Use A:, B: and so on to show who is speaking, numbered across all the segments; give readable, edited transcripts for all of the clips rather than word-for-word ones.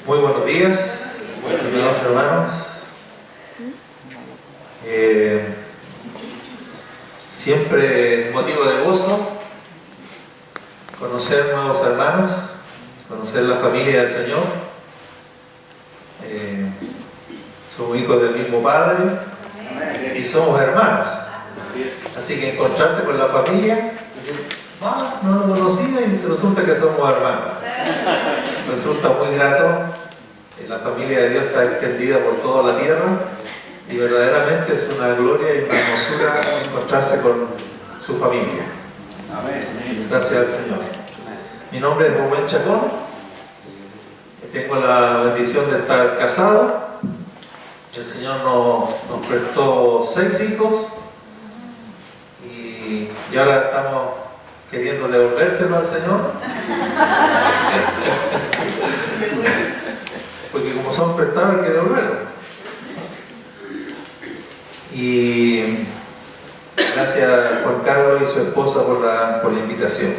A: Muy buenos días, estimados hermanos. Siempre es motivo de gozo conocer nuevos hermanos, conocer la familia del Señor. Somos hijos del mismo Padre y somos hermanos. Así que encontrarse con la familia, no lo conocía y resulta que somos hermanos. Resulta muy grato. La familia de Dios está extendida por toda la tierra y verdaderamente es una gloria y una hermosura encontrarse con su familia. Gracias al Señor. Mi nombre es Rubén Chacón. Tengo la bendición de estar casado. El Señor nos prestó 6 hijos y ahora estamos queriendo devolvérselo al Señor. Porque como son prestados hay que devolverlos. Y gracias a Juan Carlos y su esposa por la invitación.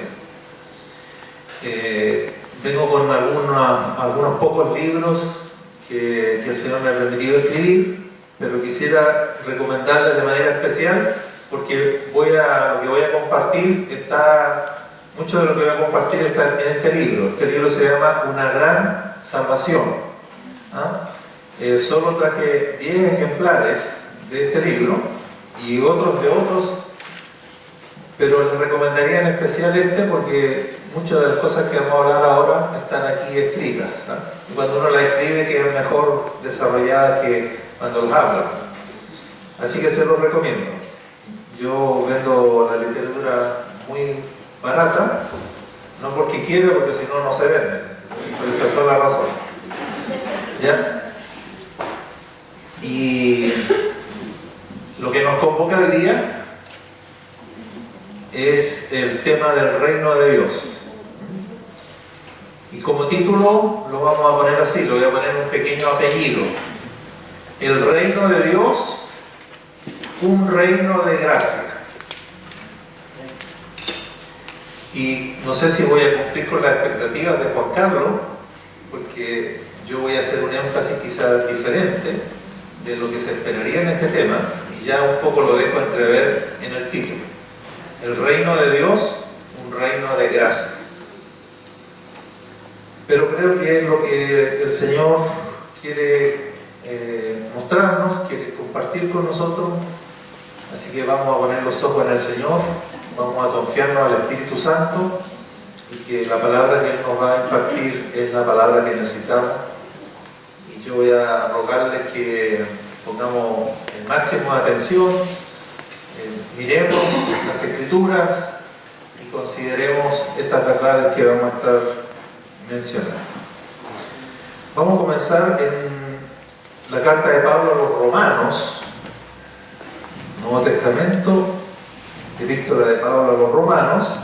A: Vengo con algunos pocos libros que el Señor me ha permitido escribir, pero quisiera recomendarles de manera especial porque lo que voy a compartir mucho de lo que voy a compartir está en este libro. Este libro se llama Una Gran Salvación. Solo traje 10 ejemplares de este libro y otros de otros, pero les recomendaría en especial este porque muchas de las cosas que vamos a hablar ahora están aquí escritas. Y cuando uno las escribe quedan mejor desarrolladas que cuando las habla. Así que se los recomiendo. Yo vendo la literatura muy barata, no porque quiero, porque si no, no se vende. Por esa es la razón. ¿Ya? Y lo que nos convoca hoy día es el tema del reino de Dios. Y como título lo vamos a poner así, lo voy a poner un pequeño apellido. El reino de Dios, un reino de gracia. Y no sé si voy a cumplir con las expectativas de Juan Carlos, porque yo voy a hacer un énfasis quizás diferente de lo que se esperaría en este tema, y ya un poco lo dejo entrever en el título. El reino de Dios, un reino de gracia. Pero creo que es lo que el Señor quiere mostrarnos, quiere compartir con nosotros. Así que vamos a poner los ojos en el Señor, vamos a confiarnos al Espíritu Santo y que la palabra que Él nos va a impartir es la palabra que necesitamos. Y yo voy a rogarles que pongamos el máximo de atención, miremos las Escrituras y consideremos estas verdades que vamos a estar mencionando. Vamos a comenzar en la carta de Pablo a los Romanos, Nuevo Testamento, epístola de Pablo a los Romanos,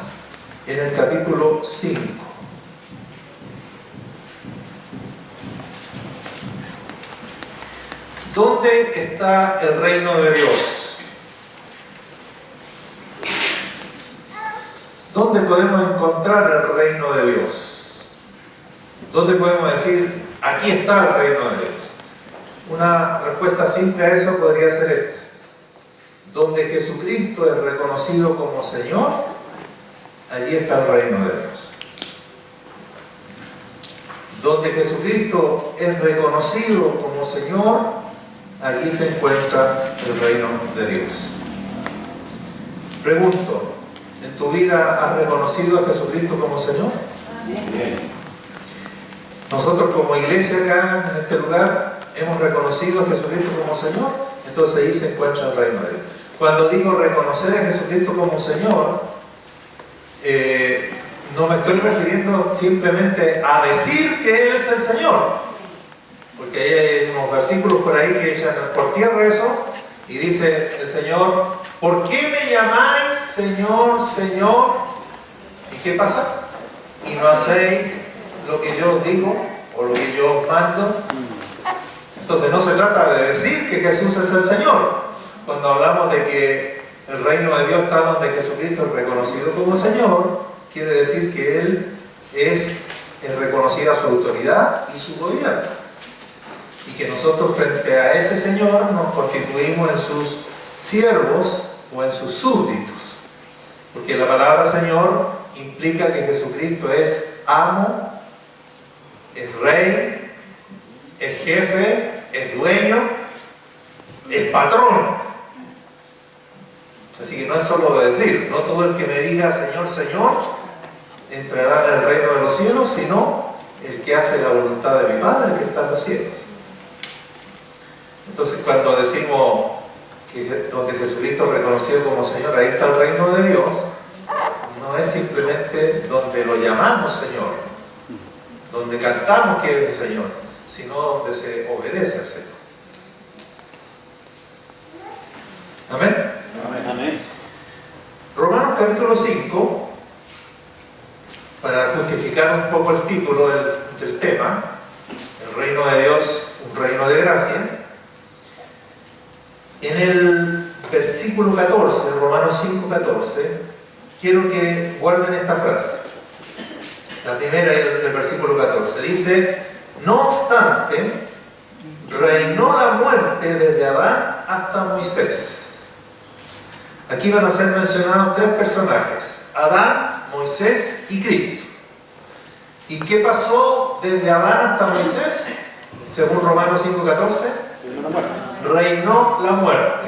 A: en el capítulo 5. ¿Dónde está el reino de Dios? ¿Dónde podemos encontrar el reino de Dios? ¿Dónde podemos decir, aquí está el reino de Dios? Una respuesta simple a eso podría ser esta. Donde Jesucristo es reconocido como Señor, allí está el reino de Dios. Donde Jesucristo es reconocido como Señor, allí se encuentra el reino de Dios. Pregunto, ¿en tu vida has reconocido a Jesucristo como Señor? Bien. Nosotros como iglesia acá, en este lugar, hemos reconocido a Jesucristo como Señor, entonces ahí se encuentra el reino de Dios. Cuando digo reconocer a Jesucristo como Señor, no me estoy refiriendo simplemente a decir que Él es el Señor, porque hay unos versículos por ahí que echan por tierra eso, y dice el Señor, ¿por qué me llamáis Señor, Señor? ¿Y qué pasa? Y no hacéis lo que yo os digo o lo que yo os mando. Entonces no se trata de decir que Jesús es el Señor. Cuando hablamos de que el reino de Dios está donde Jesucristo es reconocido como Señor, quiere decir que Él es es reconocida su autoridad y su gobierno. Y que nosotros frente a ese Señor nos constituimos en sus siervos o en sus súbditos. Porque la palabra Señor implica que Jesucristo es amo, es rey, es jefe, es dueño, es patrón. Así que no es solo de decir, no todo el que me diga Señor, Señor, entrará en el reino de los cielos, sino el que hace la voluntad de mi Padre que está en los cielos. Entonces cuando decimos que donde Jesucristo es reconocido como Señor, ahí está el reino de Dios, no es simplemente donde lo llamamos Señor, donde cantamos que es el Señor, sino donde se obedece al Señor. Amén.
B: Amén.
A: Romanos capítulo 5, para justificar un poco el título del tema, el reino de Dios, un reino de gracia. En el versículo 14, Romanos 5, 14, quiero que guarden esta frase. La primera es del versículo 14. Dice, no obstante, reinó la muerte desde Adán hasta Moisés. Aquí van a ser mencionados tres personajes, Adán, Moisés y Cristo. ¿Y qué pasó desde Adán hasta Moisés? Según Romanos 5:14, reinó la muerte.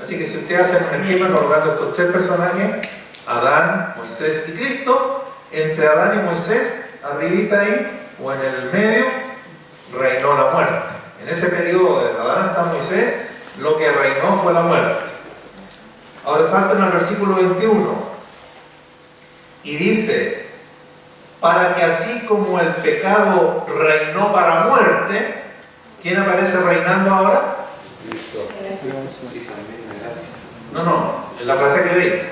A: Así que si ustedes hacen un esquema colocando estos tres personajes, Adán, Moisés y Cristo, entre Adán y Moisés, arribita ahí, o en el medio, reinó la muerte. En ese periodo de Adán hasta Moisés, lo que reinó fue la muerte. Ahora salten al versículo 21 y dice, para que así como el pecado reinó para muerte, ¿quién aparece reinando ahora? No, en la frase que leí.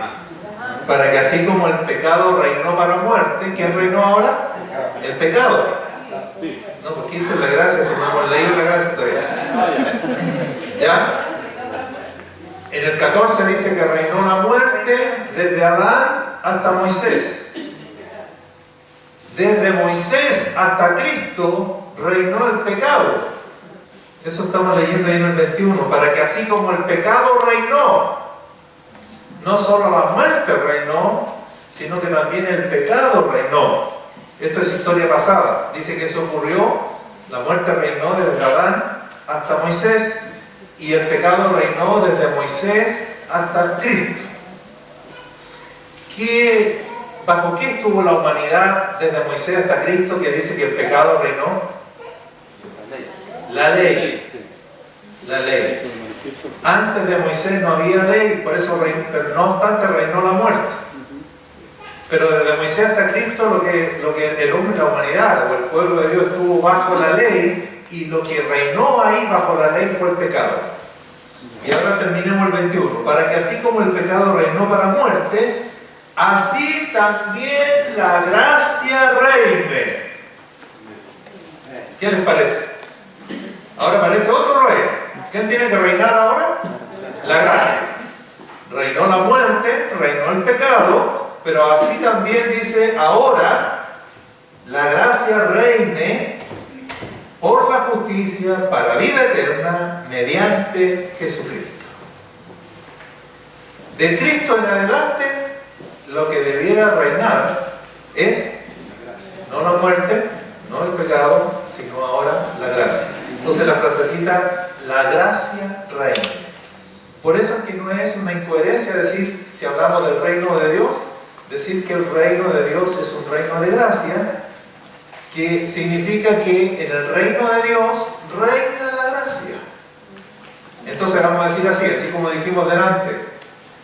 A: Para que así como el pecado reinó para muerte, ¿quién reinó ahora? El pecado. No, porque dice la gracia, si no hemos leído la gracia todavía. ¿Ya? En el 14 dice que reinó la muerte desde Adán hasta Moisés. Desde Moisés hasta Cristo reinó el pecado. Eso estamos leyendo ahí en el 21. Para que así como el pecado reinó, no solo la muerte reinó, sino que también el pecado reinó. Esto es historia pasada. Dice que eso ocurrió, la muerte reinó desde Adán hasta Moisés, y el pecado reinó desde Moisés hasta Cristo. ¿Bajo qué estuvo la humanidad desde Moisés hasta Cristo que dice que el pecado reinó? La ley. La ley. Antes de Moisés no había ley, por eso pero no obstante reinó la muerte. Pero desde Moisés hasta Cristo lo que el hombre, la humanidad o el pueblo de Dios estuvo bajo la ley, y lo que reinó ahí bajo la ley fue el pecado. Y ahora terminemos el 21. Para que así como el pecado reinó para muerte, así también la gracia reine. ¿Qué les parece? Ahora aparece otro rey. ¿Quién tiene que reinar ahora? La gracia. Reinó la muerte, reinó el pecado, pero así también dice ahora la gracia reine por la justicia para vida eterna mediante Jesucristo. De Cristo en adelante, lo que debiera reinar es no la muerte, no el pecado, sino ahora la gracia. Entonces la frasecita, la gracia reina. Por eso es que no es una incoherencia decir, si hablamos del reino de Dios, decir que el reino de Dios es un reino de gracia, que significa que en el reino de Dios reina la gracia. Entonces vamos a decir así como dijimos delante,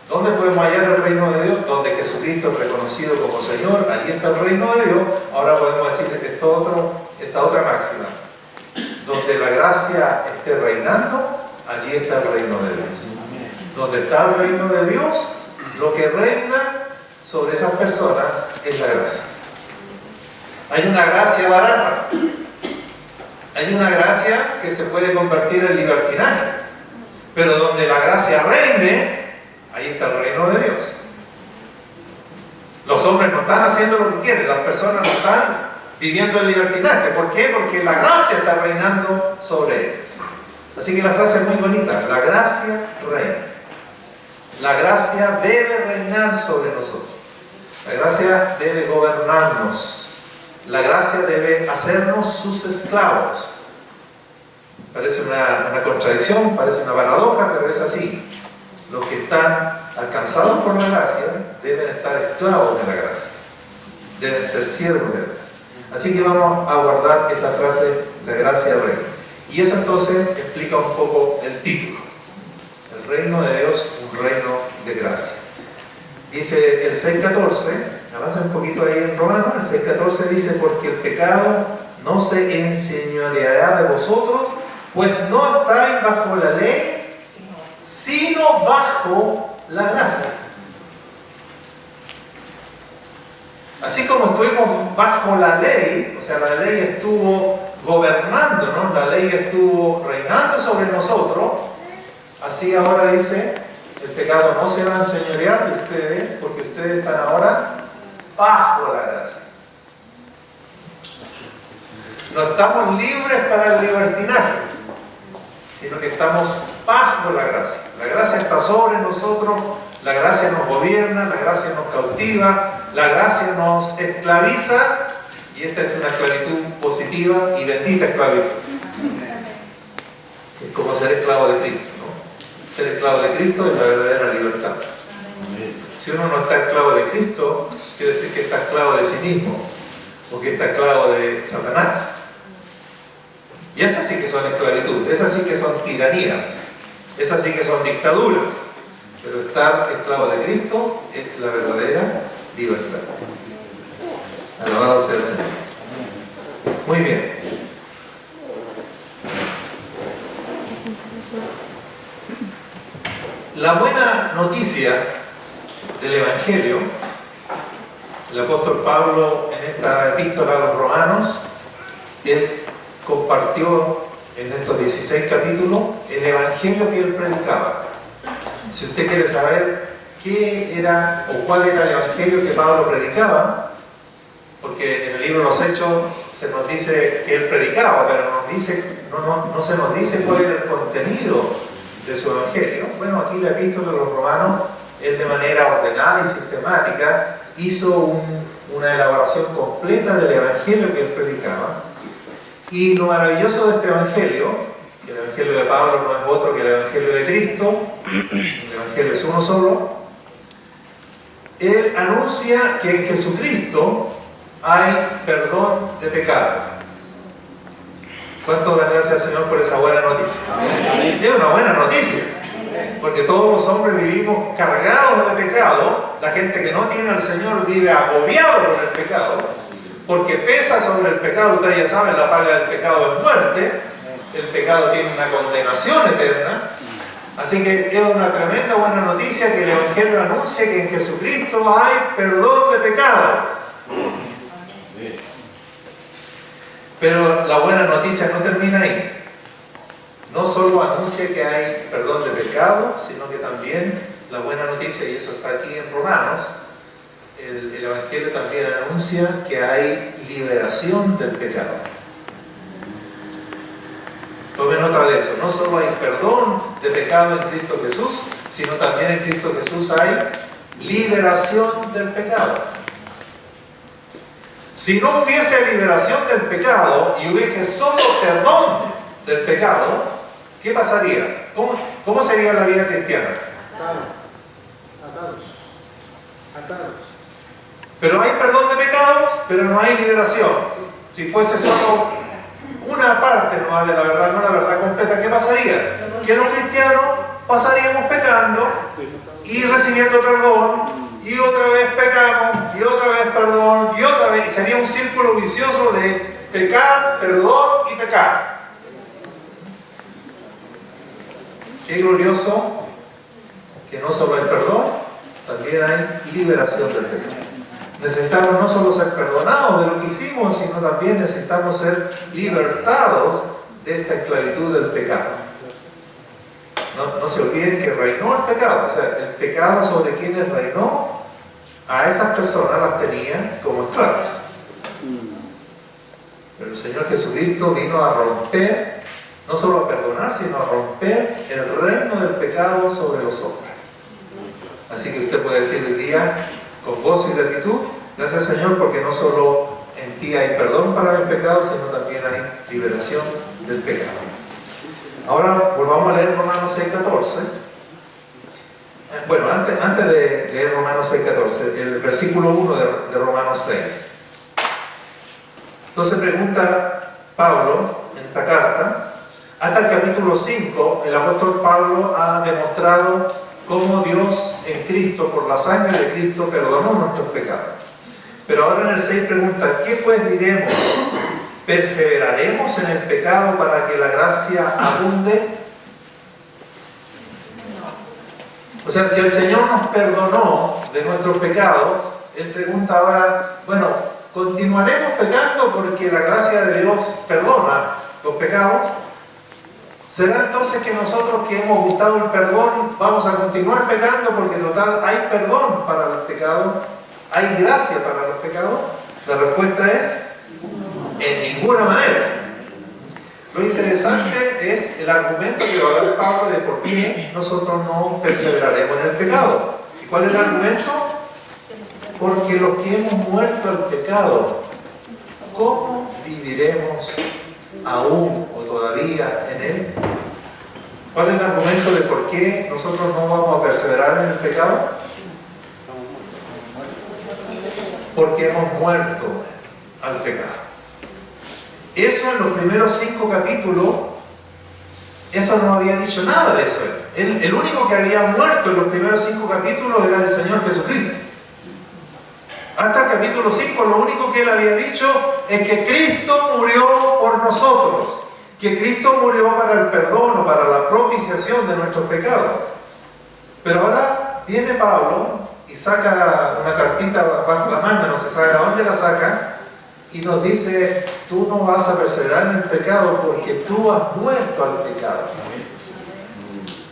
A: ¿dónde podemos hallar el reino de Dios? Donde Jesucristo es reconocido como Señor, allí está el reino de Dios. Ahora podemos decir esta otra máxima, donde la gracia esté reinando, allí está el reino de Dios. Donde está el reino de Dios, lo que reina sobre esas personas es la gracia. Hay una gracia barata, hay una gracia que se puede convertir en libertinaje, pero donde la gracia reine, ahí está el reino de Dios. Los hombres no están haciendo lo que quieren, las personas no están viviendo el libertinaje. ¿Por qué? Porque la gracia está reinando sobre ellos. Así que la frase es muy bonita: la gracia reina. La gracia debe reinar sobre nosotros. La gracia debe gobernarnos. La gracia debe hacernos sus esclavos. Parece una contradicción, parece una paradoja, pero es así. Los que están alcanzados por la gracia deben estar esclavos de la gracia. Deben ser siervos de la gracia. Así que vamos a guardar esa frase: la gracia reina. Y eso entonces explica un poco el título. El reino de Dios, un reino de gracia. Dice el 6.14, avanza un poquito ahí en Romanos, el 6.14 dice: porque el pecado no se enseñoreará de vosotros, pues no estáis bajo la ley, sino bajo la gracia. Así como estuvimos bajo la ley, o sea, la ley estuvo gobernándonos, la ley estuvo reinando sobre nosotros, así ahora dice: el pecado no se va a enseñorear de ustedes, porque ustedes están ahora bajo la gracia. No estamos libres para el libertinaje, sino que estamos bajo la gracia. La gracia está sobre nosotros, la gracia nos gobierna, la gracia nos cautiva, la gracia nos esclaviza, y esta es una esclavitud positiva y bendita esclavitud. Es como ser esclavo de Cristo, ¿no? Ser esclavo de Cristo es la verdadera libertad. Si uno no está esclavo de Cristo, quiere decir que está esclavo de sí mismo, o que está esclavo de Satanás. Y esas sí que son esclavitud, esas sí que son tiranías, esas sí que son dictaduras. Pero estar esclavo de Cristo es la verdadera libertad. Alabado sea el Señor. Muy bien. La buena noticia del Evangelio, el apóstol Pablo en esta epístola a los romanos, él compartió en estos 16 capítulos el Evangelio que él predicaba. Si usted quiere saber qué era o cuál era el Evangelio que Pablo predicaba, porque en el libro de los Hechos se nos dice que él predicaba, pero no se nos dice cuál era el contenido de su Evangelio. Bueno, aquí la epístola de los romanos, él de manera ordenada y sistemática hizo una elaboración completa del Evangelio que él predicaba. Y lo maravilloso de este Evangelio, que el Evangelio de Pablo no es otro que el Evangelio de Cristo, el Evangelio es uno solo, él anuncia que en Jesucristo hay perdón de pecado. ¿Cuánto dan gracias al Señor por esa buena noticia? Es una buena noticia, porque todos los hombres vivimos cargados de pecado. La gente que no tiene al Señor vive agobiado por el pecado, porque pesa sobre el pecado. Ustedes ya saben, la paga del pecado es muerte. El pecado tiene una condenación eterna. Así que es una tremenda buena noticia que el Evangelio anuncia que en Jesucristo hay perdón de pecados. Pero la buena noticia no termina ahí. No solo anuncia que hay perdón de pecados, sino que también la buena noticia, y eso está aquí en Romanos, el Evangelio también anuncia que hay liberación del pecado. Tome nota de eso. No solo hay perdón de pecado en Cristo Jesús, sino también en Cristo Jesús hay liberación del pecado. Si no hubiese liberación del pecado y hubiese solo perdón del pecado, ¿qué pasaría? ¿Cómo sería la vida cristiana?
B: Atados.
A: Pero hay perdón de pecados, pero no hay liberación. Si fuese solo una parte no de la verdad, no la verdad completa, ¿qué pasaría? Que los cristianos pasaríamos pecando y recibiendo perdón, y otra vez pecamos, y otra vez perdón, y otra vez, y sería un círculo vicioso de pecar, perdón y pecar. Qué glorioso que no solo hay perdón, también hay liberación del pecado. Necesitamos no solo ser perdonados de lo que hicimos, sino también necesitamos ser libertados de esta esclavitud del pecado. No se olviden que reinó el pecado, o sea, el pecado sobre quienes reinó, a esas personas las tenían como esclavos. Pero el Señor Jesucristo vino a romper, no solo a perdonar, sino a romper el reino del pecado sobre los hombres. Así que usted puede decir el día con gozo y gratitud: gracias Señor, porque no solo en ti hay perdón para el pecado, sino también hay liberación del pecado. Ahora volvamos a leer Romanos 6:14. Bueno, antes de leer Romanos 6:14, el versículo 1 de Romanos 6. Entonces pregunta Pablo en esta carta, hasta el capítulo 5, el apóstol Pablo ha demostrado cómo Dios en Cristo, por la sangre de Cristo, perdonó nuestros pecados. Pero ahora en el 6 pregunta, ¿qué pues diremos? ¿Perseveraremos en el pecado para que la gracia abunde? O sea, si el Señor nos perdonó de nuestros pecados, Él pregunta ahora, bueno, ¿continuaremos pecando porque la gracia de Dios perdona los pecados? ¿Será entonces que nosotros que hemos gustado el perdón vamos a continuar pecando porque total hay perdón para los pecados? ¿Hay gracia para los pecados? La respuesta es en ninguna manera. Lo interesante es el argumento que va a dar Pablo de por qué nosotros no perseveraremos en el pecado. ¿Y cuál es el argumento? Porque los que hemos muerto al pecado, ¿cómo viviremos aún o todavía en él? ¿Cuál es el argumento de por qué nosotros no vamos a perseverar en el pecado? Porque hemos muerto al pecado. Eso en los primeros 5 capítulos, eso no había dicho nada de eso. El único que había muerto en los primeros 5 capítulos era el Señor Jesucristo. Hasta el capítulo 5 lo único que él había dicho es que Cristo murió por nosotros, que Cristo murió para el perdón o para la propiciación de nuestros pecados. Pero ahora viene Pablo y saca una cartita bajo la manga, no se sabe a dónde la saca, y nos dice, tú no vas a perseverar en el pecado porque tú has muerto al pecado.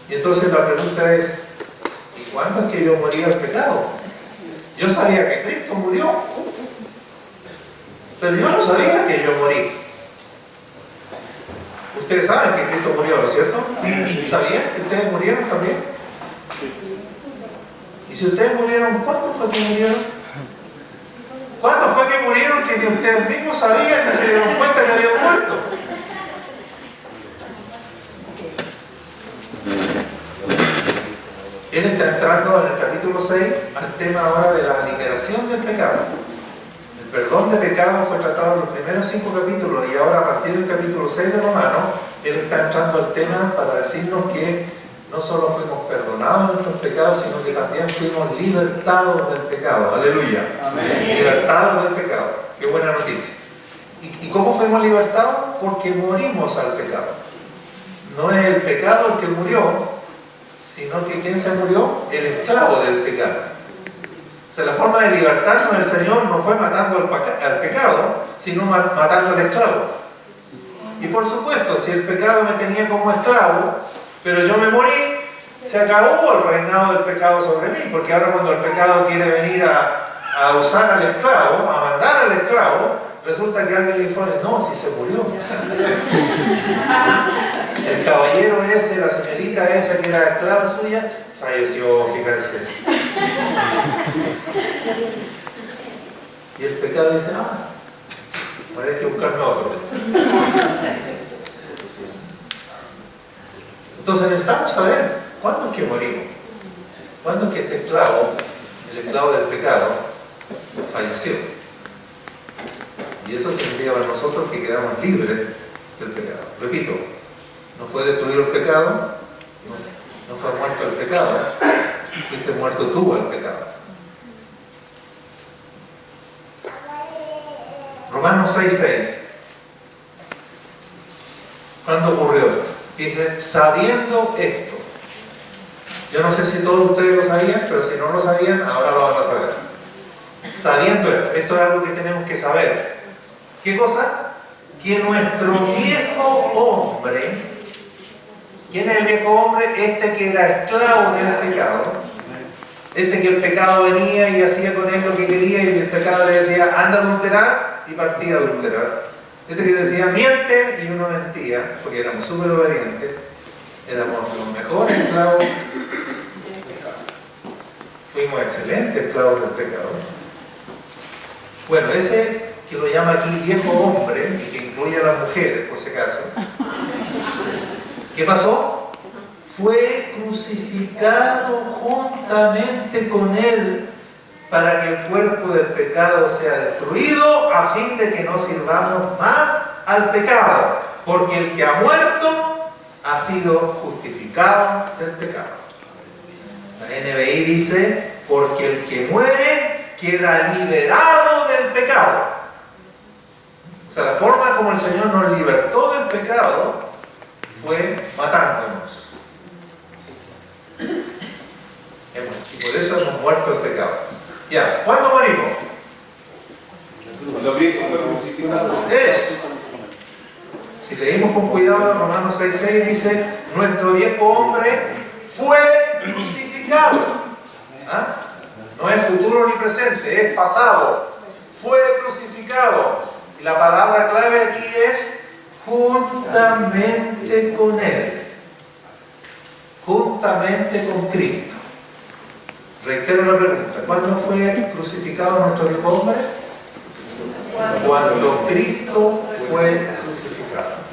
A: Y entonces la pregunta es, ¿y cuándo es que yo morí al pecado? Yo sabía que Cristo murió, pero yo no sabía que yo morí. Ustedes saben que Cristo murió, ¿no es cierto? ¿Sabían que ustedes murieron también? Y si ustedes murieron, ¿cuándo fue que murieron? ¿Cuándo fue que murieron que ni ustedes mismos sabían que se dieron cuenta que habían muerto? Él está entrando en el capítulo 6 al tema ahora de la liberación del pecado. El perdón de pecado fue tratado en los primeros 5 capítulos y ahora a partir del capítulo 6 de Romanos, él está entrando al tema para decirnos que no solo fuimos perdonados de nuestros pecados, sino que también fuimos libertados del pecado. Aleluya. Amén. Libertados del pecado. Qué buena noticia. ¿Y cómo fuimos libertados? Porque morimos al pecado. No es el pecado el que murió, sino que ¿quién se murió? El esclavo del pecado. O sea, la forma de libertarnos del Señor no fue matando al pecado, sino matando al esclavo. Y por supuesto, si el pecado me tenía como esclavo, pero yo me morí, se acabó el reinado del pecado sobre mí, porque ahora cuando el pecado quiere venir a usar al esclavo, a mandar al esclavo, resulta que alguien le informa, no, si se murió. El caballero ese, la señorita esa que era esclava suya, falleció, fíjense. Y el pecado dice, ahora hay que buscarme otro. Entonces necesitamos saber cuándo es que morimos, cuándo es que este esclavo, el esclavo del pecado, falleció. Y eso significa para nosotros que quedamos libres del pecado. Repito, no fue destruido el pecado, no fue muerto el pecado, fuiste muerto tú al pecado. Romanos 6:6. ¿Cuándo ocurrió esto? Dice, sabiendo esto. Yo no sé si todos ustedes lo sabían, pero si no lo sabían, ahora lo van a saber. Sabiendo esto es algo que tenemos que saber. ¿Qué cosa? Que nuestro viejo hombre, ¿quién es el viejo hombre? Este que era esclavo del pecado, este que el pecado venía y hacía con él lo que quería y el pecado le decía, anda a adulterar, y partía a adulterar. Este que decía miente y uno mentía, porque éramos súper obedientes, éramos los mejores esclavos, fuimos excelentes esclavos del pecado. Bueno, ese que lo llama aquí viejo hombre, y que incluye a las mujeres, por si acaso, ¿qué pasó? Fue crucificado juntamente con él para que el cuerpo del pecado sea destruido, a fin de que no sirvamos más al pecado, porque el que ha muerto ha sido justificado del pecado. La NBI dice, porque el que muere queda liberado del pecado. O sea, la forma como el Señor nos libertó del pecado fue matándonos. Y por eso hemos muerto el pecado. Ya, ¿cuándo morimos?
C: Cuando Cristo fue crucificado.
A: Es. Si leímos con cuidado, Romanos 6:6 dice, nuestro viejo hombre fue crucificado. ¿Ah? No es futuro ni presente, es pasado. Fue crucificado. Y la palabra clave aquí es juntamente con Él. Juntamente con Cristo. Reitero la pregunta, ¿cuándo fue crucificado nuestro viejo hombre? Cuando Cristo fue crucificado.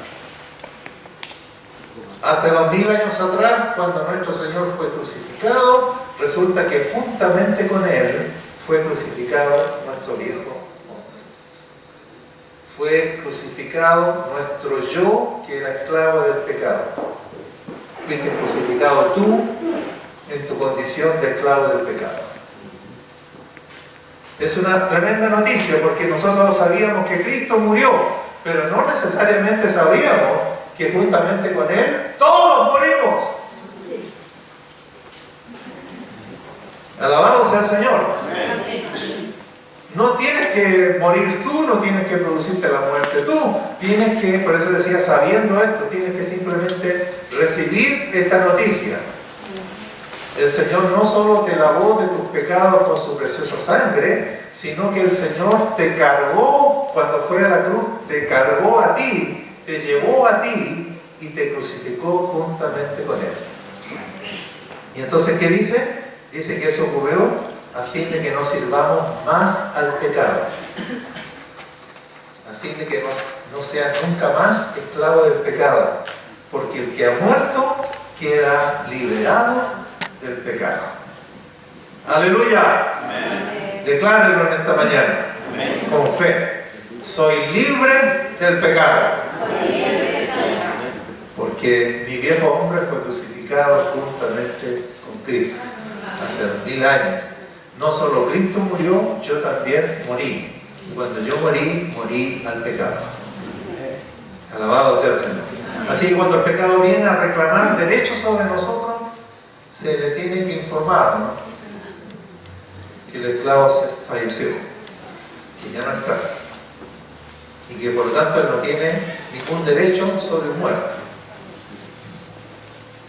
A: Hace 2000 años atrás, cuando nuestro Señor fue crucificado, resulta que juntamente con Él fue crucificado nuestro viejo hombre. Fue crucificado nuestro yo, que era esclavo del pecado. Fuiste crucificado tú en tu condición de esclavo del pecado. Es una tremenda noticia porque nosotros sabíamos que Cristo murió, pero no necesariamente sabíamos que juntamente con Él todos morimos. Alabado sea el Señor. No tienes que morir tú, no tienes que producirte la muerte tú. Tienes que, por eso decía, sabiendo esto, tienes que simplemente recibir esta noticia. El Señor no solo te lavó de tus pecados con su preciosa sangre, sino que el Señor te cargó cuando fue a la cruz, te cargó a ti, te llevó a ti y te crucificó juntamente con Él. Y entonces, ¿qué dice? Dice que eso ocurrió a fin de que no sirvamos más al pecado. A fin de que no seas nunca más esclavo del pecado. Porque el que ha muerto queda liberado del pecado. ¡Aleluya! Amén. Declárenlo en esta mañana. Amén. Con fe. Soy libre del pecado. Porque mi viejo hombre fue crucificado juntamente con Cristo. Hace 1000 años. No solo Cristo murió, yo también morí. Y cuando yo morí, morí al pecado. Alabado sea el Señor. Así que cuando el pecado viene a reclamar derechos sobre nosotros, se le tiene que informar, ¿no? Que el esclavo falleció, que ya no está, y que por lo tanto él no tiene ningún derecho sobre un muerto.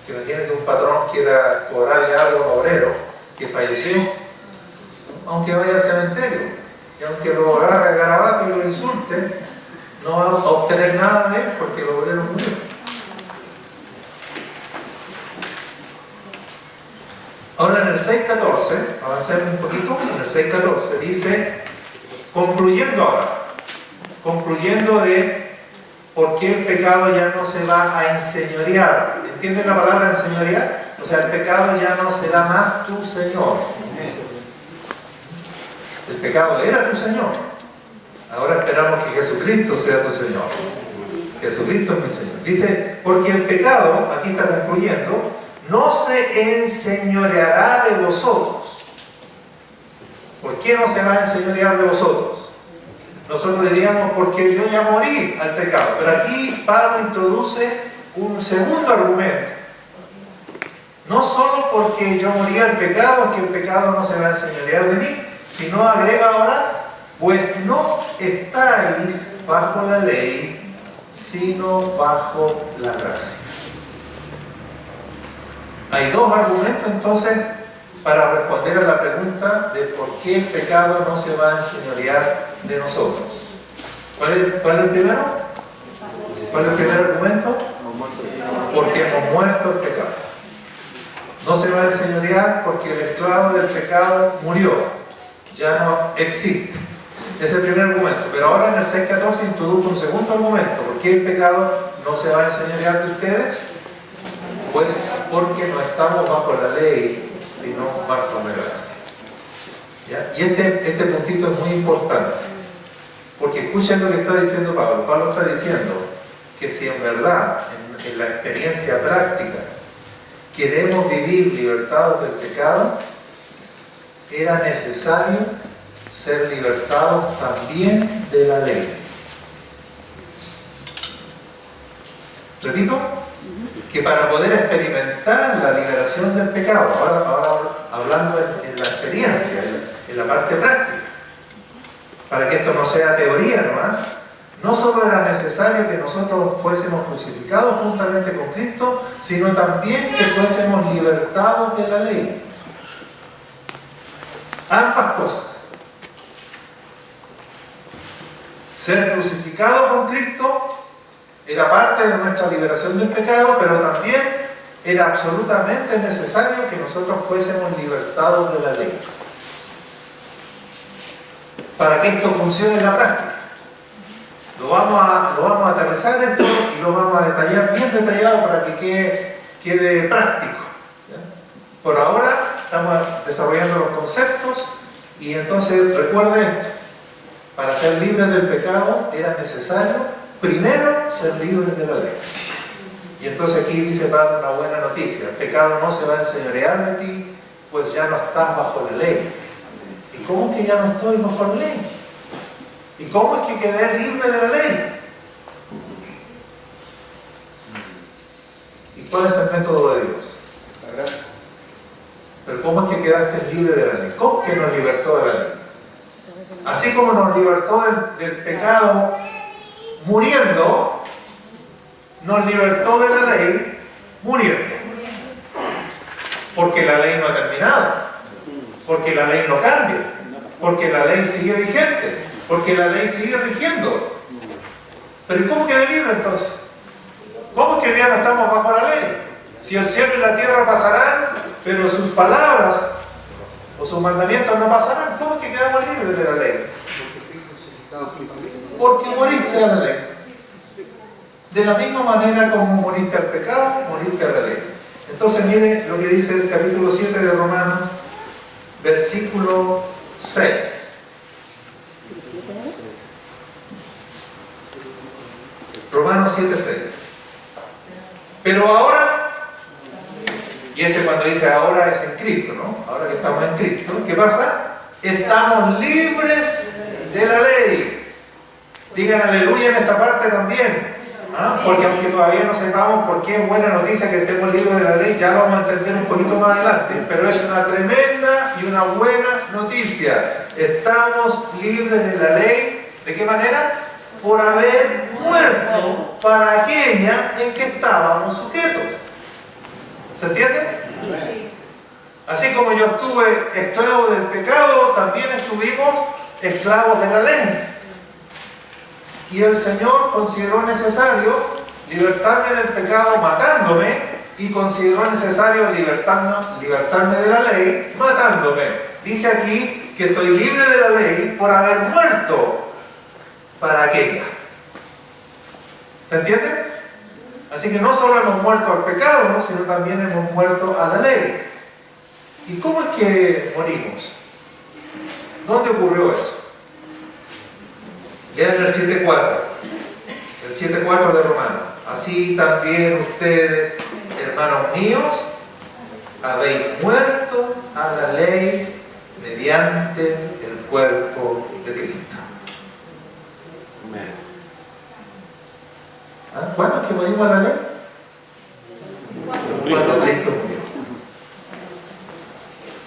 A: Que no tiene que un patrón quiera cobrarle algo a un obrero que falleció, aunque vaya al cementerio, y aunque lo agarre a garabato y lo insulte, no va a obtener nada de él porque el obrero murió. Ahora en el 6.14, avancemos un poquito, en el 6.14 dice, concluyendo de por qué el pecado ya no se va a enseñorear. ¿Entienden la palabra enseñorear? O sea, el pecado ya no será más tu Señor. El pecado era tu Señor. Ahora esperamos que Jesucristo sea tu Señor. Jesucristo es mi Señor. Dice, porque el pecado, aquí está concluyendo, no se enseñoreará de vosotros. ¿Por qué no se va a enseñorear de vosotros? Nosotros diríamos, porque yo ya morí al pecado. Pero aquí Pablo introduce un segundo argumento. No solo porque yo morí al pecado, que el pecado no se va a enseñorear de mí, sino agrega ahora, pues no estáis bajo la ley, sino bajo la gracia. Hay dos argumentos entonces para responder a la pregunta de por qué el pecado no se va a enseñorear de nosotros. ¿Cuál es el primero? ¿Cuál es el primer argumento? Porque hemos muerto el pecado. No se va a enseñorear porque el esclavo del pecado murió. Ya no existe. Ese es el primer argumento. Pero ahora en el 6.14 introdujo un segundo argumento. ¿Por qué el pecado no se va a enseñorear de ustedes? Pues porque no estamos bajo la ley, sino bajo la gracia. ¿Ya? Y este puntito es muy importante. Porque escuchen lo que está diciendo Pablo. Pablo está diciendo que si en verdad, en la experiencia práctica, queremos vivir libertados del pecado, era necesario ser libertados también de la ley. Repito, que para poder experimentar la liberación del pecado, ahora hablando en la experiencia, en la parte práctica, para que esto no sea teoría nomás, no solo era necesario que nosotros fuésemos crucificados juntamente con Cristo, sino también que fuésemos libertados de la ley. Ambas cosas. Ser crucificado con Cristo era parte de nuestra liberación del pecado, pero también era absolutamente necesario que nosotros fuésemos libertados de la ley. Para que esto funcione en la práctica. Lo vamos a aterrizar esto y lo vamos a detallar bien detallado para que quede práctico. ¿Ya? Por ahora estamos desarrollando los conceptos y entonces recuerde esto. Para ser libres del pecado era necesario primero ser libres de la ley. Y entonces aquí dice Pablo una buena noticia. El pecado no se va a enseñorear de ti, pues ya no estás bajo la ley. ¿Y cómo es que ya no estoy bajo la ley? ¿Y cómo es que quedé libre de la ley? ¿Y cuál es el método de Dios?
C: La gracia.
A: Pero ¿cómo es que quedaste libre de la ley? ¿Cómo que nos libertó de la ley? Así como nos libertó del pecado muriendo, nos libertó de la ley muriendo. Porque la ley no ha terminado. Porque la ley no cambia. Porque la ley sigue vigente. Porque la ley sigue rigiendo. Pero ¿y cómo quedé libre entonces? ¿Cómo es que ya no estamos bajo la ley? Si el cielo y la tierra pasarán, pero sus palabras o sus mandamientos no pasarán, ¿cómo es que quedamos libres de la ley? Porque moriste a la ley. De la misma manera como moriste al pecado, moriste a la ley. Entonces mire lo que dice el capítulo 7 de Romanos, versículo 6. Romanos 7:6. Pero ahora, y ese cuando dice ahora es en Cristo, ¿no? Ahora que estamos en Cristo, ¿qué pasa? Estamos libres de la ley. Digan aleluya en esta parte también. ¿Ah? Porque aunque todavía no sepamos por qué es buena noticia que estemos libres de la ley, ya lo vamos a entender un poquito más adelante, pero es una tremenda y una buena noticia. Estamos libres de la ley. ¿De qué manera? Por haber muerto para aquella en que estábamos sujetos. ¿Se entiende? Así como yo estuve esclavo del pecado, también estuvimos esclavos de la ley. Y el Señor consideró necesario libertarme del pecado matándome y consideró necesario libertarme de la ley matándome. Dice aquí que estoy libre de la ley por haber muerto para aquella. ¿Se entiende? Así que no solo hemos muerto al pecado, sino también hemos muerto a la ley. ¿Y cómo es que morimos? ¿Dónde ocurrió eso? Lean el 7.4. El 7.4 de Romanos. Así también ustedes, hermanos míos, habéis muerto a la ley mediante el cuerpo de Cristo. ¿Ah? ¿Cuándo es que morimos a la ley? Cuando Cristo murió.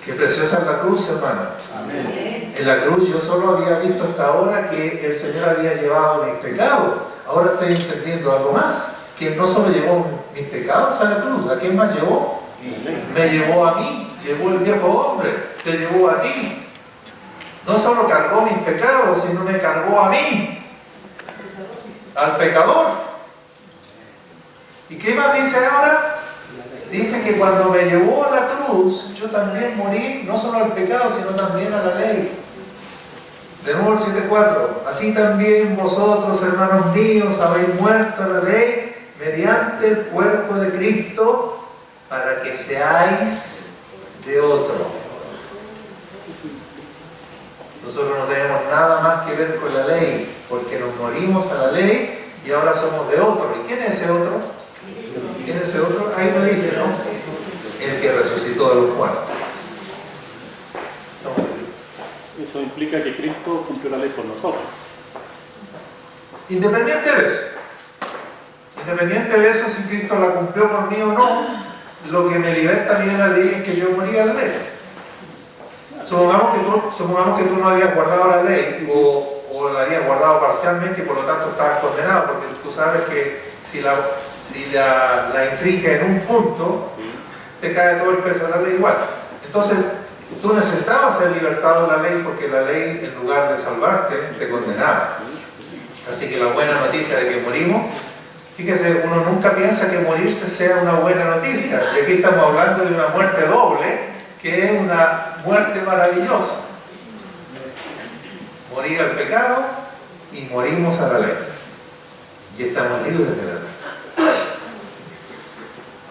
A: Qué preciosa es la cruz, hermano. Amén. En la cruz yo solo había visto hasta ahora que el Señor había llevado mis pecados. Ahora estoy entendiendo algo más. Que no solo llevó mis pecados a la cruz. ¿A quién más llevó? Me llevó a mí. Llevó el viejo hombre. Te llevó a ti. No solo cargó mis pecados, sino me cargó a mí. al pecador. ¿Y qué más dice ahora? Dice que cuando me llevó a la cruz, yo también morí, no solo al pecado, sino también a la ley. De nuevo el 7:4. Así también vosotros, hermanos míos, habéis muerto a la ley mediante el cuerpo de Cristo, para que seáis de otro. Nosotros no tenemos nada más que ver con la ley, porque nos morimos a la ley y ahora somos de otro. ¿Y quién es ese otro? ¿Quién es ese otro? Ahí me dice, ¿no? El que resucitó de los muertos.
D: Eso implica que Cristo cumplió la ley por nosotros.
A: Independiente de eso, si Cristo la cumplió por mí o no, lo que me liberta a mí de la ley es que yo morí a la ley. Supongamos que tú no habías guardado la ley o la habías guardado parcialmente y por lo tanto estabas condenado, porque tú sabes que si la infringes en un punto, te cae todo el peso de la ley igual. Entonces, tú necesitabas ser libertado de la ley porque la ley, en lugar de salvarte, te condenaba. Así que la buena noticia de que morimos, fíjese, uno nunca piensa que morirse sea una buena noticia. Y aquí estamos hablando de una muerte doble, que es una muerte maravillosa. Morir al pecado y morimos a la ley. Y estamos libres de la ley.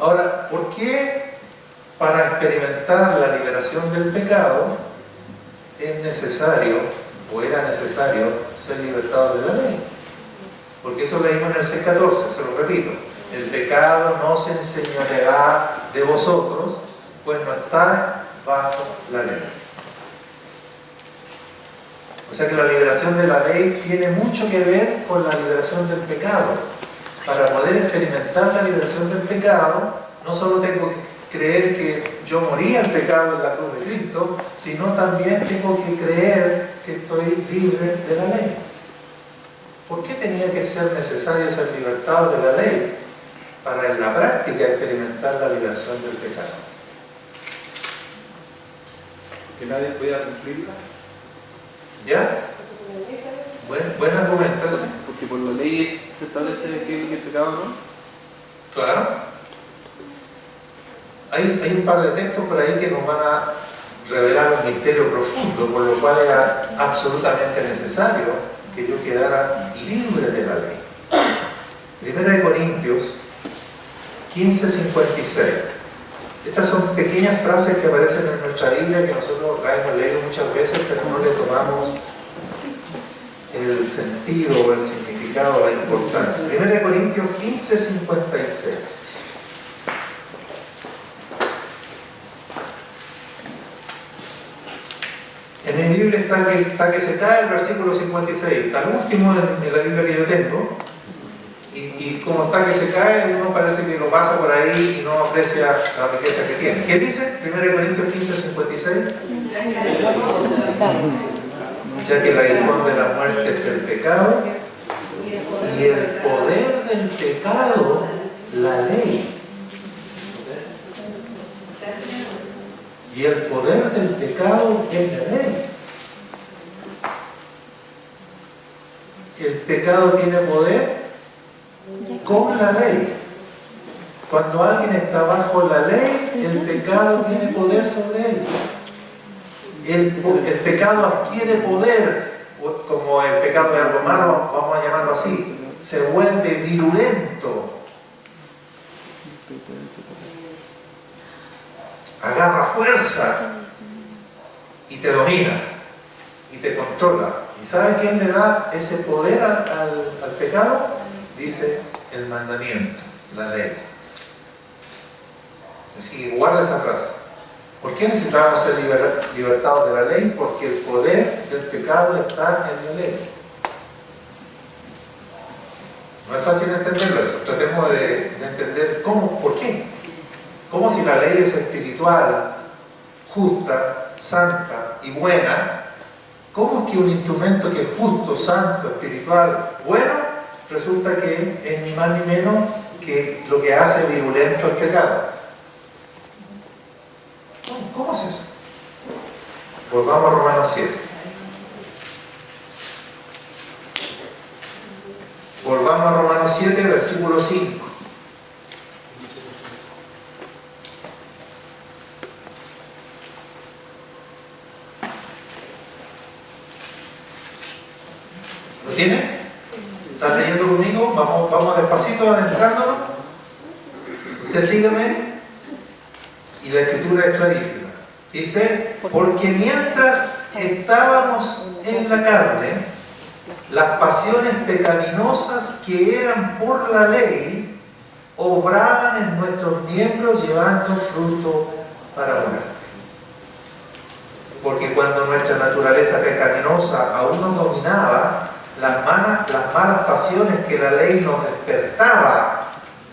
A: Ahora, ¿por qué para experimentar la liberación del pecado es necesario, o era necesario, ser libertado de la ley? Porque eso leímos en el 6:14, se lo repito. El pecado no se enseñoreará de vosotros, pues no está bajo la ley. O sea que la liberación de la ley tiene mucho que ver con la liberación del pecado. Para poder experimentar la liberación del pecado, no solo tengo que creer que yo morí al pecado en la cruz de Cristo, sino también tengo que creer que estoy libre de la ley. ¿Por qué tenía que ser necesario ser libertado de la ley? Para en la práctica experimentar la liberación del pecado.
C: Que nadie podía cumplirla.
A: ¿Ya? Buen argumento ese.
E: Porque por la ley se establece que el pecado no.
A: Claro. Hay un par de textos por ahí que nos van a revelar un misterio profundo, por lo cual era absolutamente necesario que yo quedara libre de la ley. 1 Corintios 15:56. Estas son pequeñas frases que aparecen en nuestra Biblia que nosotros la hemos leído muchas veces, pero no le tomamos el sentido o el significado, la importancia. 1 Corintios 15:56. En mi Biblia está que se cae el versículo 56, está el último en la Biblia que yo tengo, y como está que se cae, uno parece que lo pasa por ahí y no aprecia la riqueza que tiene. ¿Qué dice? 1 Corintios 15:56. Ya que el aguijón de la muerte es el pecado, y el poder del pecado, la ley. Y el poder del pecado es la ley. El pecado tiene poder con la ley. Cuando alguien está bajo la ley, el pecado tiene poder sobre él. El pecado adquiere poder, como el pecado de algo malo, vamos a llamarlo así, se vuelve virulento. Agarra fuerza y te domina y te controla. ¿Y sabe quién le da ese poder al pecado? Dice el mandamiento, la ley. Así que guarda esa frase. ¿Por qué necesitamos ser libertados de la ley? Porque el poder del pecado está en la ley. No es fácil entenderlo eso. Tratemos de entender cómo, por qué. Como si la ley es espiritual, justa, santa y buena, ¿cómo es que un instrumento que es justo, santo, espiritual, bueno, resulta que es ni más ni menos que lo que hace virulento el pecado? ¿Cómo es eso? Volvamos a Romanos 7. Volvamos a Romanos 7, versículo 5. ¿Lo tiene? ¿Están leyendo conmigo? Vamos despacito adentrándonos. Usted sígame. Y la escritura es clarísima. Dice, porque mientras estábamos en la carne, las pasiones pecaminosas que eran por la ley obraban en nuestros miembros llevando fruto para muerte. Porque cuando nuestra naturaleza pecaminosa aún nos dominaba, las malas pasiones que la ley nos despertaba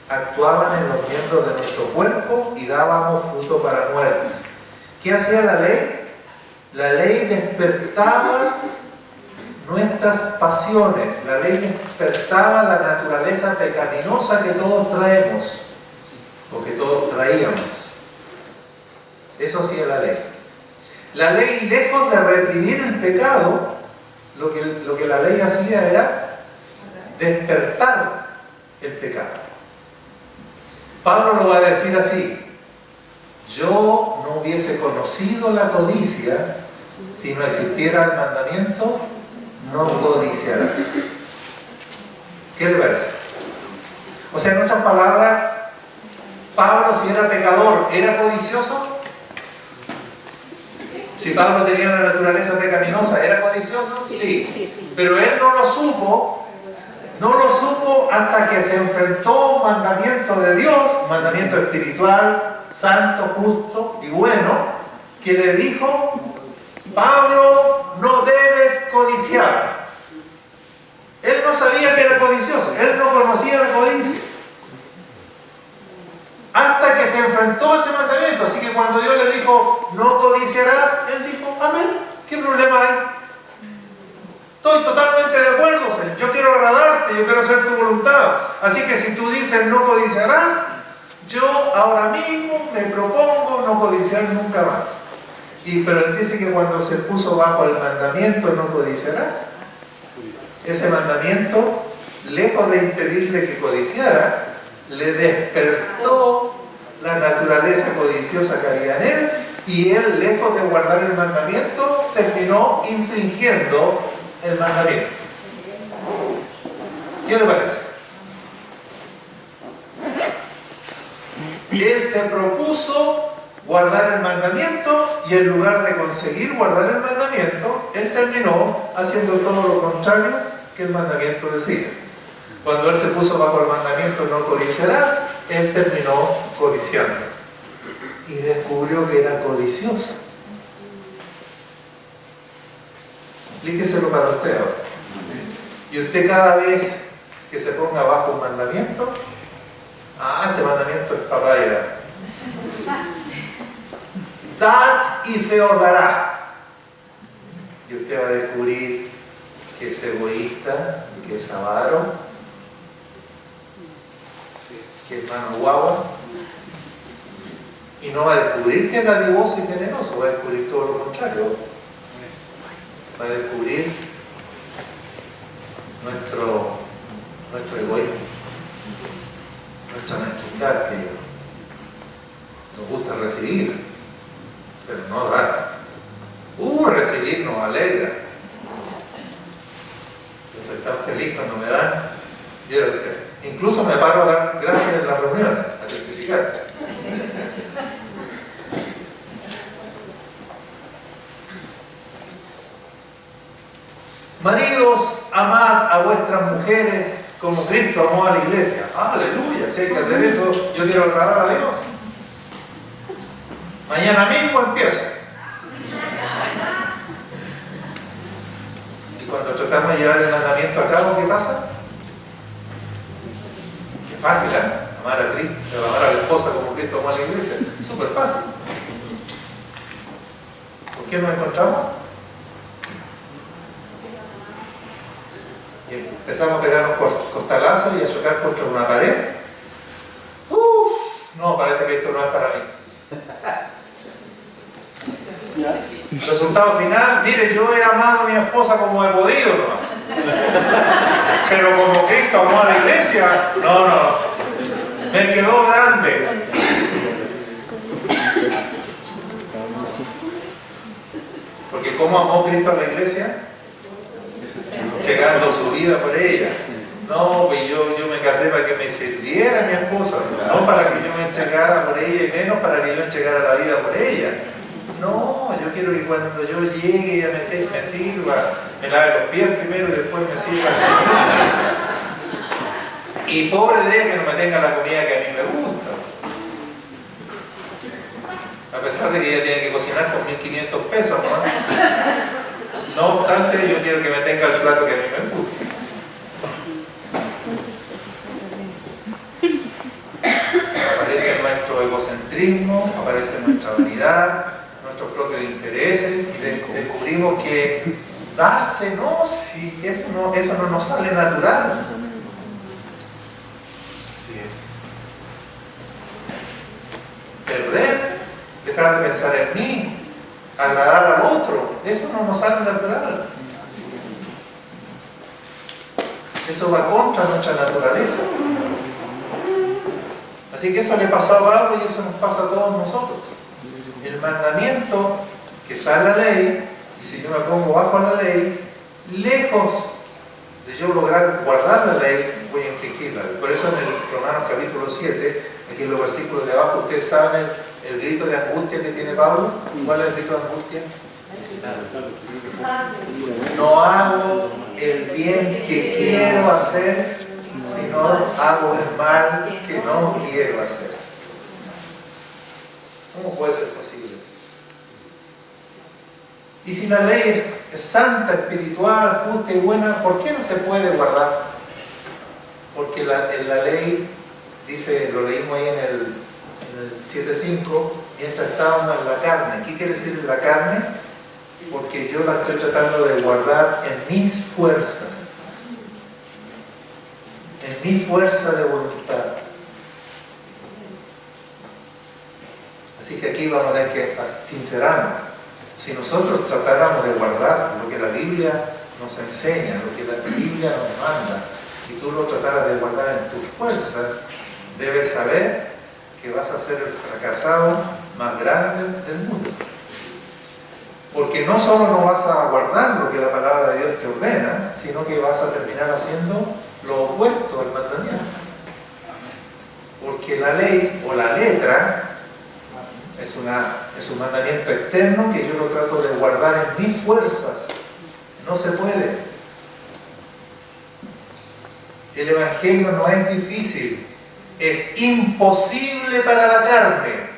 A: actuaban en los miembros de nuestro cuerpo y dábamos fruto para muerte. ¿Qué hacía la ley? La ley despertaba nuestras pasiones, la ley despertaba la naturaleza pecaminosa que todos traemos, o que todos traíamos. Eso hacía la ley. La ley, lejos de reprimir el pecado, lo que la ley hacía era despertar el pecado. Pablo lo va a decir así: yo no hubiese conocido la codicia si no existiera el mandamiento, no codiciarás. ¿Qué le parece? O sea, en otras palabras, Pablo, si era pecador, ¿era codicioso? Si Pablo tenía una naturaleza pecaminosa, ¿era codicioso? Sí. Pero él no lo supo hasta que se enfrentó a un mandamiento de Dios, un mandamiento espiritual, santo, justo y bueno, que le dijo: Pablo, no debes codiciar. Él no sabía que era codicioso, él no conocía la codicia, hasta que se enfrentó a ese mandamiento. Así que cuando Dios le dijo, no codiciarás, él dijo, amén, ¿qué problema hay? Estoy totalmente de acuerdo, Señor. Yo quiero agradarte, yo quiero hacer tu voluntad. Así que si tú dices no codiciarás, yo ahora mismo me propongo no codiciar nunca más. Pero él dice que cuando se puso bajo el mandamiento no codiciarás, ese mandamiento, lejos de impedirle que codiciara, le despertó la naturaleza codiciosa que había en él, y él, lejos de guardar el mandamiento, terminó infringiendo el mandamiento. ¿Qué le parece? Él se propuso guardar el mandamiento, y en lugar de conseguir guardar el mandamiento, él terminó haciendo todo lo contrario que el mandamiento decía. Cuando él se puso bajo el mandamiento no codiciarás, él terminó codiciando y descubrió que era codicioso. Explíqueselo para usted ahora. Y usted, cada vez que se ponga bajo un mandamiento, este mandamiento es papaya. Dad y se os dará. Y usted va a descubrir que es egoísta, que es avaro, que es mano guagua, y no va a descubrir que es dadivoso y generoso, va a descubrir todo lo contrario. Va a descubrir nuestro egoísmo, nuestra mezquindad, que nos gusta recibir, pero no dar. Recibir nos alegra. Yo soy tan feliz cuando me dan. Incluso me paro a dar gracias en la reunión, a certificar. Maridos, amad a vuestras mujeres como Cristo amó a la iglesia. Aleluya, si hay que hacer eso, yo quiero agradar a Dios. Mañana mismo empiezo. Y cuando tratamos de llevar el mandamiento a cabo, ¿qué pasa? Qué fácil, ¿eh? Amar a Cristo, amar a la esposa como Cristo amó a la iglesia. Súper fácil. ¿Por qué nos encontramos? Y empezamos a pegarnos costalazos y a chocar contra una pared. No, parece que esto no es para mí. Resultado final, mire, yo he amado a mi esposa como he podido, ¿no? Pero como Cristo amó a la iglesia, no, me quedó grande. Porque ¿cómo amó Cristo a la iglesia? Entregando su vida por ella. No, pues yo me casé para que me sirviera mi esposa, no para que yo me entregara por ella y menos para que yo entregara la vida por ella. No, yo quiero que cuando yo llegue ella me sirva, me lave los pies primero y después me sirva. Y pobre de ella que no me tenga la comida que a mí me gusta. A pesar de que ella tiene que cocinar con 1.500 pesos, ¿no? No obstante, yo quiero que me tenga el plato que a mí me gusta. Aparece nuestro egocentrismo, aparece nuestra vanidad, nuestros propios intereses, y descubrimos que darse, no, si eso no nos sale natural. Sí. Perder, dejar de pensar en mí, agradar al otro, eso no nos sale natural. Eso va contra nuestra naturaleza. Así que eso le pasó a Pablo y eso nos pasa a todos nosotros. El mandamiento que está en la ley, y si yo me pongo bajo la ley, lejos de yo lograr guardar la ley, voy a infringirla. Por eso en el Romanos capítulo 7, aquí en los versículos de abajo, ustedes saben el grito de angustia que tiene Pablo. ¿Cuál es el grito de angustia? No hago el bien que quiero hacer, sino hago el mal que no quiero hacer. ¿Cómo puede ser posible eso? Y si la ley es santa, espiritual, justa y buena, ¿por qué no se puede guardar? Porque en la ley, dice, lo leímos ahí en el 7.5, mientras estábamos en la carne. ¿Qué quiere decir la carne? Porque yo la estoy tratando de guardar en mis fuerzas, en mi fuerza de voluntad. Así que aquí vamos a tener que sincerarnos. Si nosotros tratáramos de guardar lo que la Biblia nos enseña, lo que la Biblia nos manda, y tú lo trataras de guardar en tus fuerzas, debes saber que vas a ser el fracasado más grande del mundo. Porque no solo no vas a guardar lo que la palabra de Dios te ordena, sino que vas a terminar haciendo lo opuesto al mandamiento. Porque la ley o la letra es un mandamiento externo que yo lo trato de guardar en mis fuerzas. No se puede. El Evangelio no es difícil, es imposible para la carne.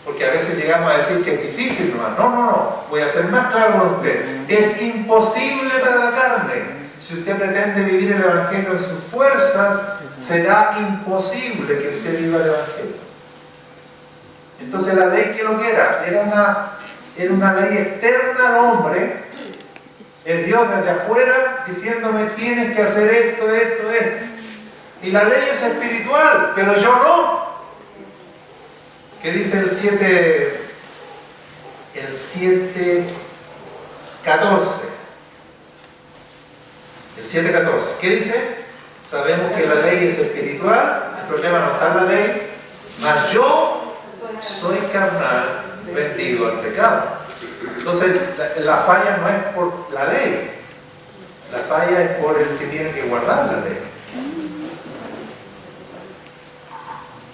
A: Porque a veces llegamos a decir que es difícil, no, voy a ser más claro con usted. Es imposible para la carne. Si usted pretende vivir el Evangelio en sus fuerzas, será imposible que usted viva el Evangelio. Entonces la ley, ¿qué lo que era? Era una ley externa al hombre, el Dios desde afuera diciéndome tienes que hacer esto. Y la ley es espiritual, pero yo no. ¿Qué dice el 7.14? El 7.14. ¿Qué dice? Sabemos que la ley es espiritual, el problema no está en la ley, mas yo soy carnal, vendido al pecado. Entonces, la falla no es por la ley, la falla es por el que tiene que guardar la ley.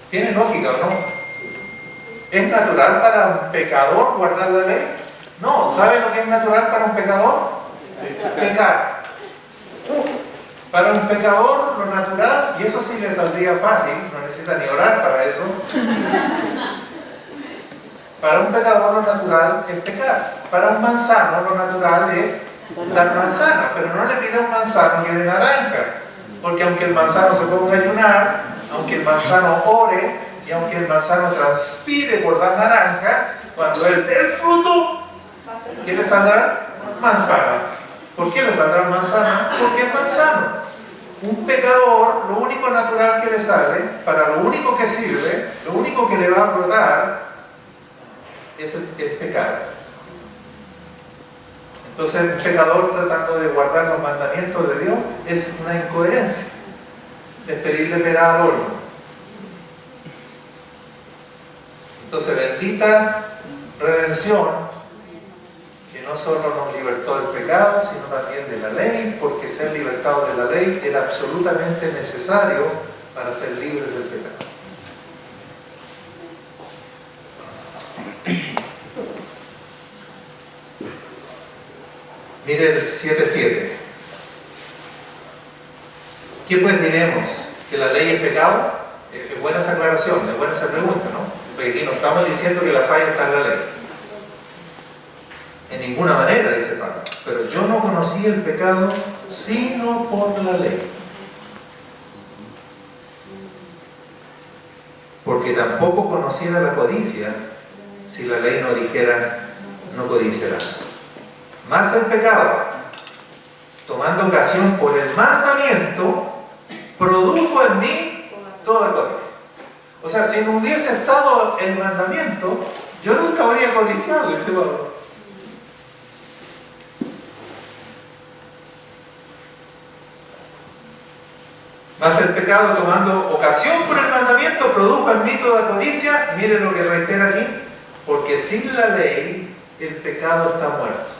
A: ¿Tiene lógica o no? ¿Es natural para un pecador guardar la ley? No. ¿Sabe lo que es natural para un pecador? Pecar. Para un pecador lo natural, y eso sí le saldría fácil, no necesita ni orar para eso. Para un pecador lo natural es pecar. Para un manzano lo natural es dar manzana, pero no le pide a un manzano que dé naranjas, porque aunque el manzano se ponga a ayunar, aunque el manzano ore, y aunque el manzano transpire por dar naranja, cuando él dé el fruto, ¿qué le saldrá? Manzana. ¿Por qué le saldrá manzana? Porque es manzano. Un pecador, lo único natural que le sale, para lo único que sirve, lo único que le va a brotar, es pecar. Entonces un pecador tratando de guardar los mandamientos de Dios es una incoherencia, es pedirle pera al horno. Entonces bendita redención, que no solo nos libertó del pecado, sino también de la ley, porque ser libertado de la ley era absolutamente necesario para ser libres del pecado. Mire el 7:7. ¿Qué pues diremos? ¿Que la ley es pecado? Es buena esa aclaración, es buena esa pregunta, ¿no? Porque aquí no estamos diciendo que la falla está en la ley. En ninguna manera, dice Pablo. Pero yo no conocí el pecado sino por la ley. Porque tampoco conociera la codicia si la ley no dijera, no codiciarás. Más el pecado, tomando ocasión por el mandamiento, produjo en mí toda codicia. O sea, si no hubiese estado el mandamiento, yo nunca habría codiciado, dice Pablo. Más el pecado, tomando ocasión por el mandamiento, produjo en mí toda codicia. Miren lo que reitera aquí: porque sin la ley el pecado está muerto.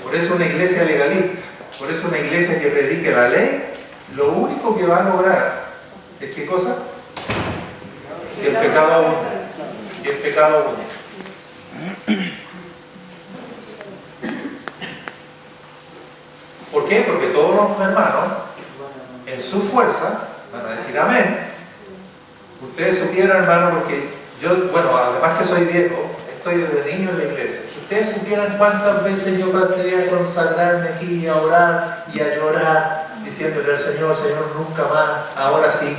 A: Por eso una iglesia legalista, por eso una iglesia que predique la ley, lo único que va a lograr es ¿qué cosa? Que el pecado abunde. Que el pecado abunde. ¿Por qué? Porque todos los hermanos, en su fuerza, van a decir amén. Ustedes supieran, hermano, porque yo, bueno, además que soy viejo, estoy desde niño en la iglesia. Si ustedes supieran cuántas veces yo pasé a consagrarme aquí, a orar y a llorar, diciéndole al Señor, Señor, nunca más, ahora sí.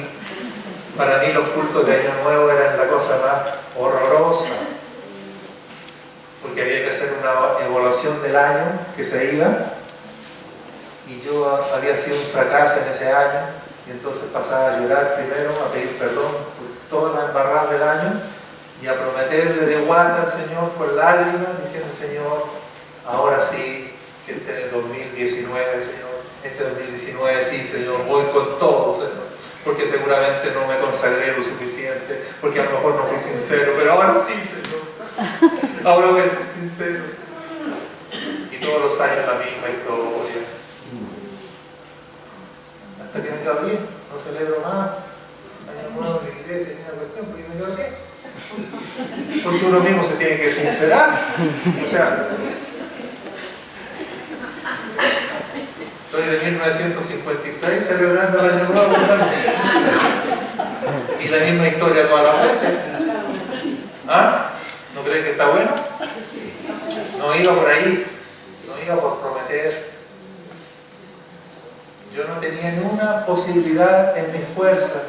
A: Para mí los cultos de Año Nuevo eran la cosa más horrorosa, porque había que hacer una evaluación del año que se iba, y yo había sido un fracaso en ese año, y entonces pasaba a llorar primero, a pedir perdón por todas las embarradas del año, y a prometerle de guata al Señor por lágrimas, diciendo, Señor, ahora sí, que este es el 2019, Señor, este 2019 sí, Señor, voy con todo, Señor, porque seguramente no me consagré lo suficiente, porque a lo mejor no fui sincero, pero ahora sí, Señor, ahora voy a ser sincero, Señor. Y todos los años la misma historia. Hasta que me quedo bien, no celebro más, Año Nuevo en la iglesia, ni una cuestión, porque me quedo bien. Porque uno mismo se tiene que sincerar. O sea, estoy de 1956 celebrando el Año Nuevo, ¿verdad? Y la misma historia todas las veces. ¿Ah? ¿No creen que está bueno? No iba por ahí, no iba por prometer. Yo no tenía ni una posibilidad en mis fuerzas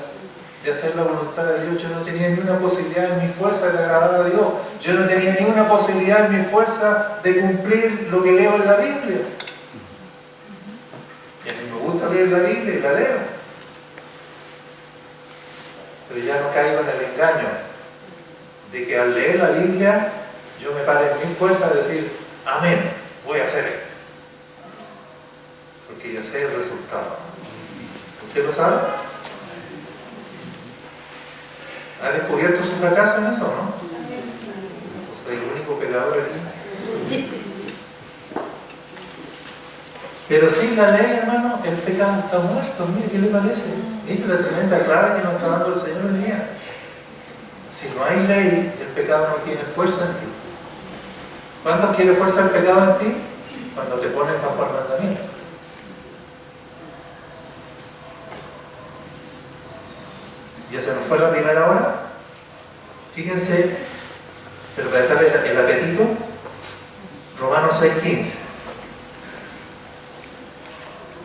A: de hacer la voluntad de Dios. Yo no tenía ni una posibilidad en mi fuerza de agradar a Dios. Yo no tenía ni una posibilidad en mi fuerza de cumplir lo que leo en la Biblia. Y a mí me gusta leer la Biblia y la leo. Pero ya no caigo en el engaño de que al leer la Biblia yo me pare en mi fuerza de decir, amén, voy a hacer esto. Porque ya sé el resultado. ¿Usted lo sabe? ¿Ha descubierto su fracaso en eso, no? Soy el único pecador aquí. Pero sin la ley, hermano, el pecado está muerto. Mire, ¿qué le parece? Mire la tremenda clave que nos está dando el Señor hoy día. Si no hay ley, el pecado no tiene fuerza en ti. ¿Cuándo quiere fuerza el pecado en ti? Cuando te pones bajo el mandamiento. Ya se nos fue la primera hora. Fíjense, pero para estar el apetito, Romanos 6:15.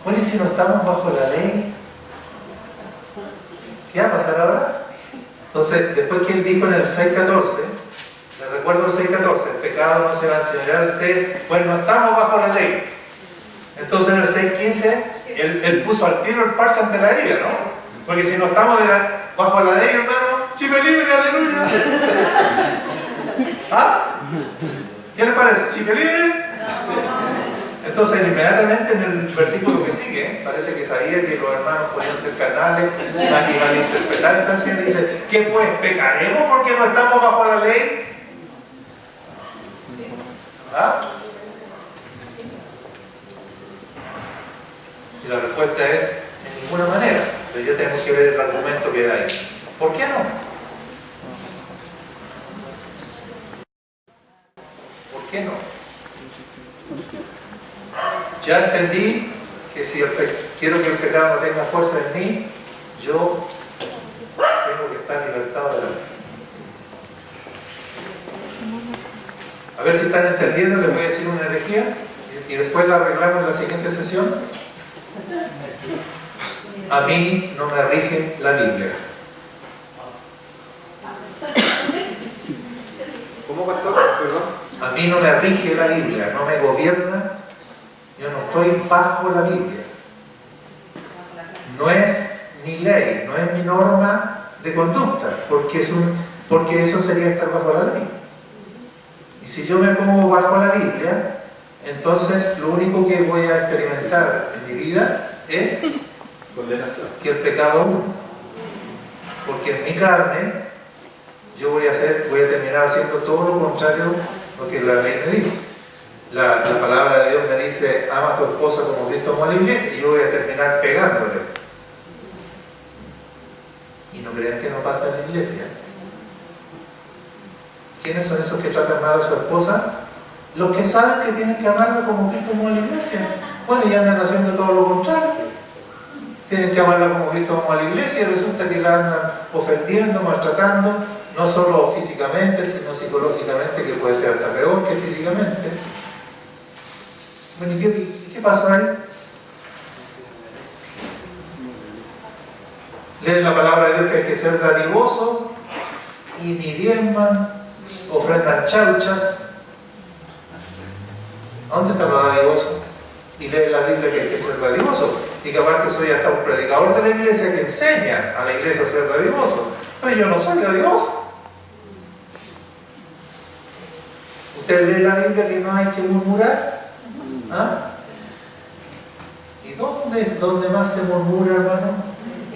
A: Bueno, y si no estamos bajo la ley, ¿qué va a pasar ahora? Entonces, después que él dijo en el 6:14, les recuerdo el 6:14, el pecado no se va a enseñorear a usted, pues no estamos bajo la ley. Entonces en el 6:15, él puso al tiro el parche ante la herida, ¿no? Porque si no estamos bajo la ley, hermano, chico libre, aleluya. ¿Qué le parece? ¿Chile libre? Entonces, inmediatamente en el versículo que sigue, parece que sabía que los hermanos podían ser carnales y malinterpretar. Entonces dice, ¿qué pues? ¿Pecaremos porque no estamos bajo la ley? ¿Ah? Y la respuesta es, en ninguna manera. Pero ya tenemos que ver el argumento que hay. ¿Por qué no? ¿Por qué no? Ya entendí que si quiero que el pecado no tenga fuerza en mí, yo tengo que estar libertado de la ley. A ver si están entendiendo, les voy a decir una herejía y después la arreglamos en la siguiente sesión. A mí no me rige la Biblia.
C: ¿Cómo, pastor? Perdón.
A: A mí no me rige la Biblia, no me gobierna. Yo no estoy bajo la Biblia. No es mi ley, no es mi norma de conducta, porque eso sería estar bajo la ley. Y si yo me pongo bajo la Biblia, entonces lo único que voy a experimentar en mi vida es
C: Condenación.
A: que el pecado es uno. Porque en mi carne yo voy a terminar haciendo todo lo contrario a lo que la ley me dice. La palabra de Dios me dice, ama a tu esposa como Cristo amó a la iglesia, y yo voy a terminar pegándole. Y no crean que no pasa en la iglesia. ¿Quiénes son esos que tratan mal a su esposa? Los que saben que tienen que amarla como Cristo amó a la iglesia. Bueno, y andan haciendo todo lo contrario. Tienen que amarla como Cristo amó a la iglesia y resulta que la andan ofendiendo, maltratando, no solo físicamente, sino psicológicamente, que puede ser hasta peor que físicamente. Bueno, ¿y qué pasó ahí? Leen la palabra de Dios que hay que ser dadivoso y ni diezman, ofrendan chauchas. ¿Dónde está lo dadivoso? Y leen la Biblia que hay que ser dadivoso. Y capaz que soy hasta un predicador de la iglesia que enseña a la iglesia a ser dadivoso. Pero yo no soy dadivoso. ¿Usted lee la Biblia que no hay que murmurar? ¿Ah? ¿Y dónde más se murmura, hermano?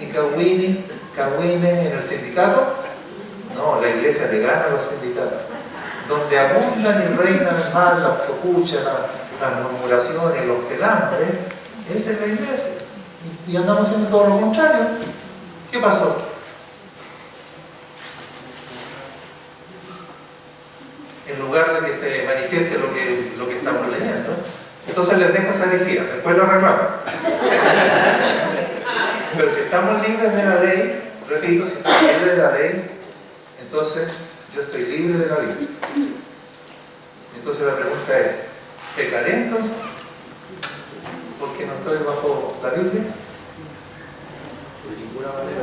A: ¿Y Cagüine en el sindicato? No, la iglesia le gana a los sindicatos. Donde abundan y reinan el mal, las tocuchas, las murmuraciones, los pelambres, esa es la iglesia. Y andamos haciendo todo lo contrario. ¿Qué pasó? En lugar de que se manifieste lo que estamos leyendo. Entonces les dejo esa herejía, después lo arreglamos. Pero si estamos libres de la ley, repito, si estamos libres de la ley, entonces yo estoy libre de la Biblia. Entonces la pregunta es, ¿pecaré entonces? ¿Porque no estoy bajo la Biblia? De ninguna manera.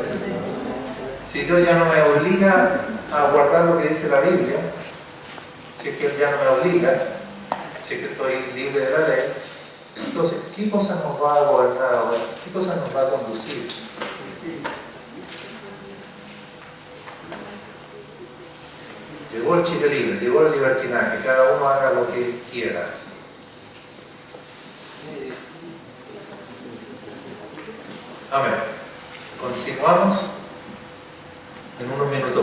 A: Si Dios ya no me obliga a guardar lo que dice la Biblia, si es que Él ya no me obliga, si es que estoy libre de la ley, entonces, ¿qué cosa nos va a gobernar ahora? ¿Qué cosa nos va a conducir? Llegó el Chile libre, llegó el libertinaje, cada uno haga lo que quiera. Amén. Continuamos en unos minutos.